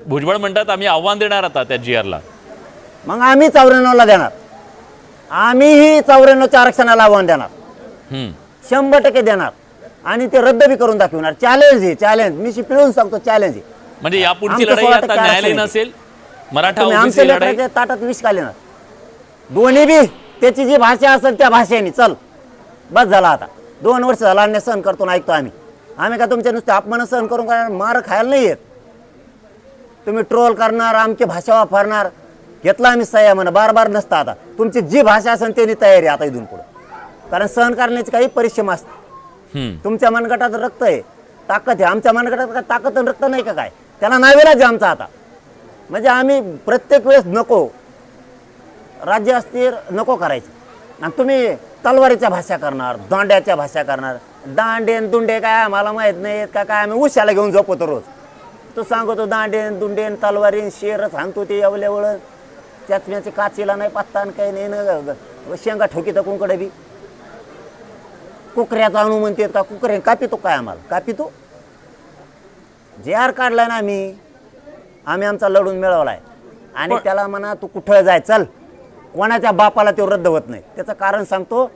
भुजबळ म्हणतात आम्ही आव्हान देणार आता त्या GR ला. मग आम्ही 94ला देणार, आम्हीही 94च्या आरक्षणाला आव्हान देणार, 100% देणार आणि ते रद्द बी करून दाखवणार. चॅलेंज आहे, चॅलेंज. मी पिळून सांगतो, चॅलेंज आहे. म्हणजे या पुढची लढाई आता न्यायालयीन असेल, मराठा ओबीसी लढाई ताटात विष घालेणार दोन्ही बी. त्याची जी भाषा असेल त्या भाषेने चल, बस झाला. आता 2 वर्ष झाला अन्याय सहन करतो ना, ऐकतो आम्ही का तुमच्या नुसते अपमान सहन करून काय मार खायला नाही येत. तुम्ही ट्रोल करणार, आमची भाषा वापरणार, घेतला आम्ही सह्या म्हणा, बार नसता. आता तुमची जी भाषा असेल त्यांनी तयारी आता इथून पुढे, कारण सहन करण्याचे काही परिश्रम असते. तुमच्या मनगटात रक्त आहे, ताकद आहे. आमच्या मनगटात काय ताकद आणि रक्त नाही का काय? त्याला नावेलाच आहे आमचा आता. म्हणजे आम्ही प्रत्येक वेळेस नको राज्य अस्थिर नको करायचं, आणि तुम्ही तलवारीच्या भाषा करणार, दांड्याच्या भाषा करणार. दांडेन दुंडे काय आम्हाला माहीत नाही का काय? आम्ही उशाला घेऊन झोपतो रोज. तो सांगतो दांडेन दुंडेन तलवारीन शेर सांगतो ते एवढ्यावळ त्याचे काचीला नाही पत्ता आणि काही नाही ना. शेंगा ठोकी तर कुंकडे बी कुकऱ्याचा अणू म्हणते का? कुकरे कापितो काय आम्हाला? कापितो GR काढलाय ना आम्ही आमचा लढून मिळवलाय. आणि त्याला म्हणा तू कुठं जाय चल, कोणाच्या बापाला तो रद्द होत नाही. त्याचं कारण सांगतो.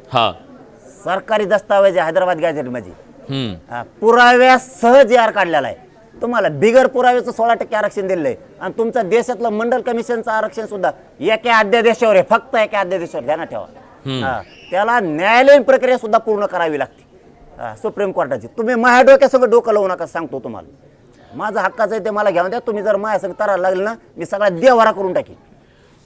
सरकारी दस्तावेज हैदराबाद गॅझेट मध्ये पुराव्यासह GR काढलेला आहे. तुम्हाला बिगर पुराव्याचं 16% आरक्षण दिलंय, आणि तुमचं देशातलं मंडल कमिशनचं आरक्षण सुद्धा एका अध्यादेशावर आहे, फक्त एका अध्यादेशावर. ध्यानात ठेवा. त्याला न्यायालयीन प्रक्रिया सुद्धा पूर्ण करावी लागते सुप्रीम कोर्टाची. तुम्ही माझ्या डोक्यासंग डोकं लावू नका, सांगतो तुम्हाला. माझा हक्काचं आहे ते मला घ्यावं द्या. तुम्ही जर माझ्या संग तरायला लागले ना, मी सगळा देवारा करून टाकीन.